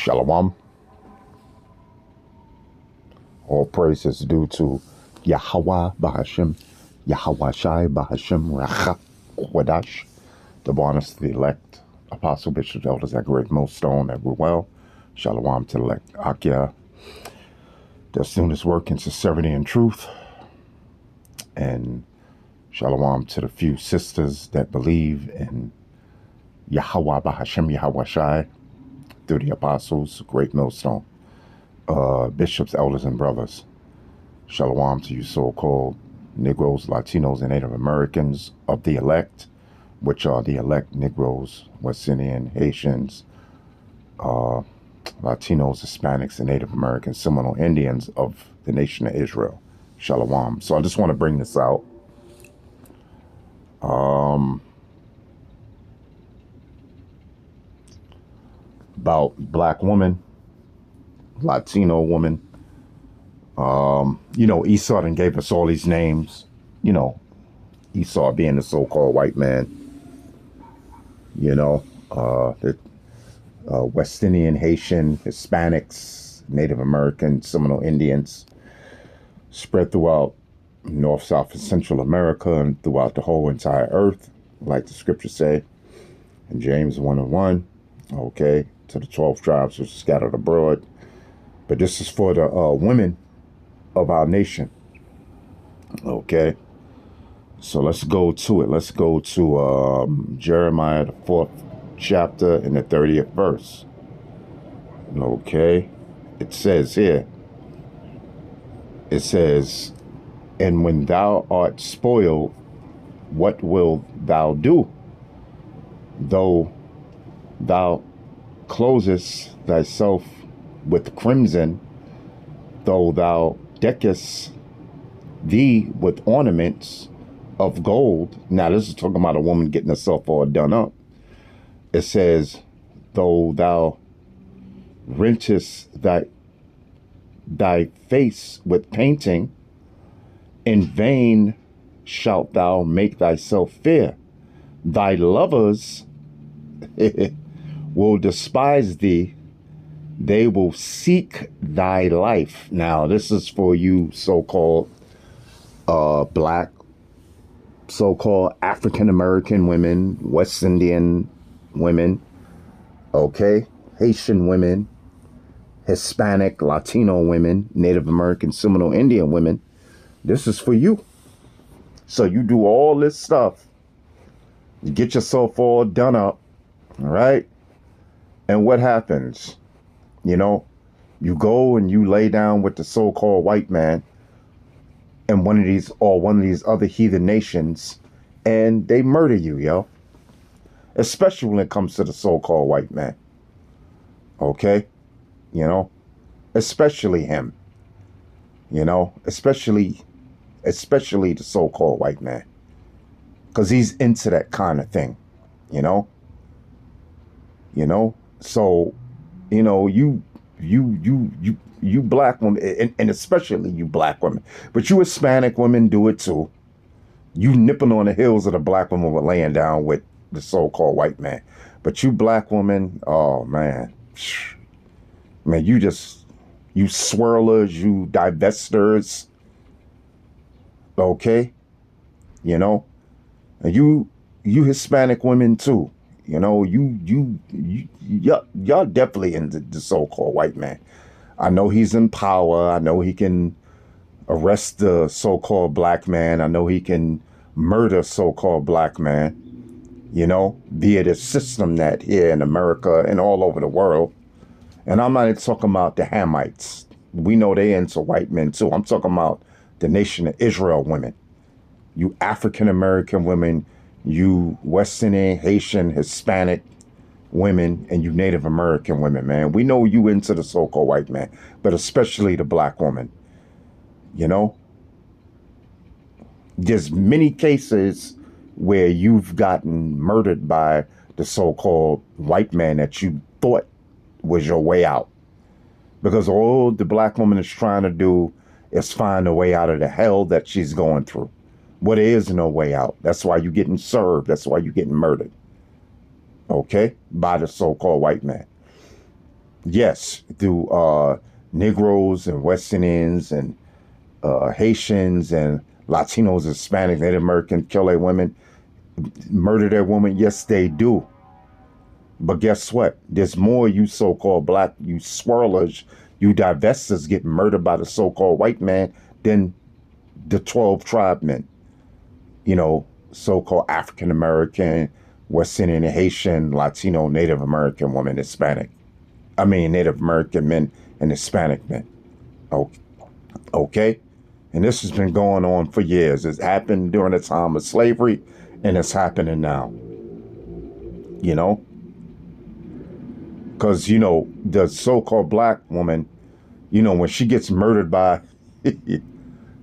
Shalom. All praise is due to Yahweh Bahashim, Yahweh Shai Bahashim Racha Kwadash, the bonus to the elect, apostle, bishops, elders, that great millstone, that we're well. Shalom to the elect Akia, the soonest work in sincerity and truth. And shalom to the few sisters that believe in Yahweh Bahashim, Yahweh Shai, through the apostles, great millstone. Bishops, elders, and brothers. Shalom to you so-called Negroes, Latinos, and Native Americans of the elect, which are the elect Negroes, West Indian, Haitians, Latinos, Hispanics, and Native Americans, Seminole Indians of the nation of Israel. Shalom. So I just want to bring this out. About black woman, Latino woman. Esau done gave us all these names. Esau being the so-called white man. The West Indian, Haitian, Hispanics, Native American, Seminole Indians, spread throughout North, South, and Central America and throughout the whole entire earth, like the scriptures say in James 1:1. Okay, to the 12 tribes which are scattered abroad. But this is for the women of our nation. Okay, so let's go to it. Let's go to Jeremiah, the 4th chapter and the 30th verse. Okay, it says here, it says, and when thou art spoiled, what wilt thou do? Though thou closest thyself with crimson, though thou deckest thee with ornaments of gold. Now this is talking about a woman getting herself all done up. It says, though thou rentest thy face with painting, in vain shalt thou make thyself fair. Thy lovers will despise thee. They will seek thy life. Now, this is for you so-called black, so-called African-American women, West Indian women, okay, Haitian women, Hispanic, Latino women, Native American, Seminole Indian women. This is for you. So you do all this stuff. You get yourself all done up, all right? And what happens? You go and you lay down with the so-called white man and one of these other heathen nations, and they murder you, yo. Especially when it comes to the so-called white man. Okay? Especially him. Especially the so-called white man. Because he's into that kind of thing. So, you black women, and especially you black women, but you Hispanic women do it too. You nipping on the heels of the black women were laying down with the so-called white man. But you black women, oh man, you swirlers, you divesters, okay? And you Hispanic women too. Y'all definitely into the so-called white man. I know he's in power. I know he can arrest the so-called black man. I know he can murder so-called black man, via the system that here in America and all over the world. And I'm not talking about the Hamites. We know they into white men too. I'm talking about the nation of Israel women. You African-American women, you West Indian, Haitian, Hispanic women, and you Native American women, man. We know you into the so-called white man, but especially the black woman. There's many cases where you've gotten murdered by the so-called white man that you thought was your way out. Because all the black woman is trying to do is find a way out of the hell that she's going through. Well, there is no way out. That's why you're getting served. That's why you're getting murdered. Okay? By the so-called white man. Yes, through Negroes and West Indians and Haitians and Latinos, Hispanic, Native American kill their women, murder their women. Yes, they do. But guess what? There's more you so-called black, you swirlers, you divesters get murdered by the so-called white man than the 12 tribe men. You know, so-called African American, West Indian, Haitian, Latino, Native American women, Hispanic. I mean, Native American men and Hispanic men. Okay? And this has been going on for years. It's happened during the time of slavery, and it's happening now. You know? Because, you know, the so-called black woman, you know, when she gets murdered by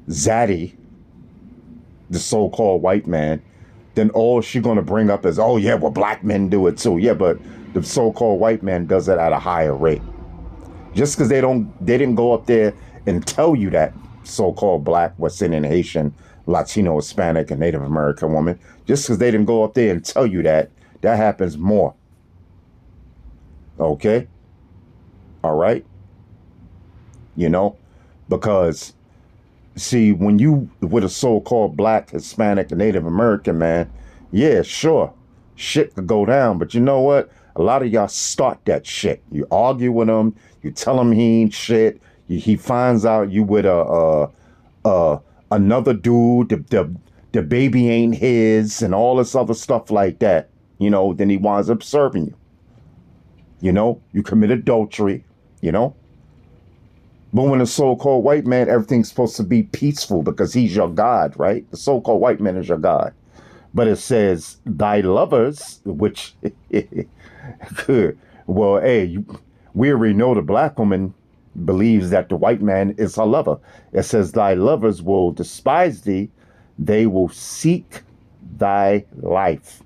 Zaddy, the so-called white man, then all she's going to bring up is, oh, yeah, well, black men do it too. Yeah, but the so-called white man does it at a higher rate. Just because they didn't go up there and tell you that so-called black, West Indian, Haitian, Latino, Hispanic, and Native American woman, just because they didn't go up there and tell you that happens more. Okay? All right? You know? Because, see, when you with a so-called black, Hispanic, and Native American man, yeah, sure, shit could go down. But you know what? A lot of y'all start that shit. You argue with him. You tell him he ain't shit. He finds out you with another dude. The baby ain't his, and all this other stuff like that. You know, then he winds up serving you. You know, you commit adultery. You know. But when a so-called white man, everything's supposed to be peaceful because he's your God, right? The so-called white man is your God. But it says, thy lovers, which, well, hey, we already know the black woman believes that the white man is her lover. It says, thy lovers will despise thee. They will seek thy life.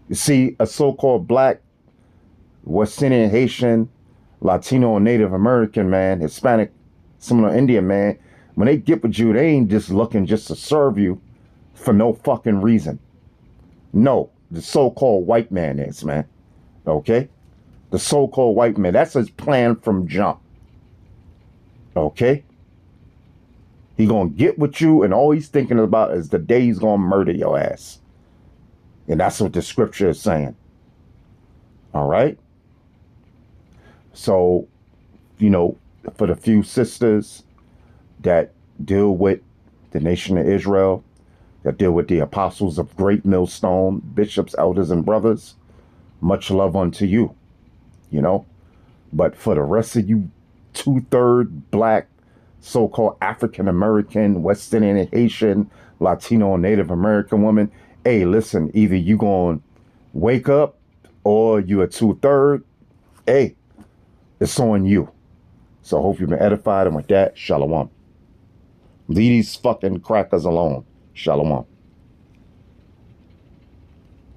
You see, a so-called black, West Indian, Haitian, Latino, and Native American man, Hispanic, Seminole Indian man, when they get with you, they ain't just looking just to serve you for no fucking reason. No, the so-called white man is, man. Okay? The so-called white man, that's his plan from jump. Okay? He gonna get with you, and all he's thinking about is the day he's gonna murder your ass. And that's what the scripture is saying. All right? So, you know, for the few sisters that deal with the nation of Israel, that deal with the apostles of Great Millstone, bishops, elders, and brothers, much love unto you, you know. But for the rest of you 2/3 black, so-called African American, West Indian, Haitian, Latino, and Native American women, hey, listen, either you gonna wake up or you a 2/3. Hey, it's on you. So I hope you've been edified. And with that, shalom. Leave these fucking crackers alone. Shalom.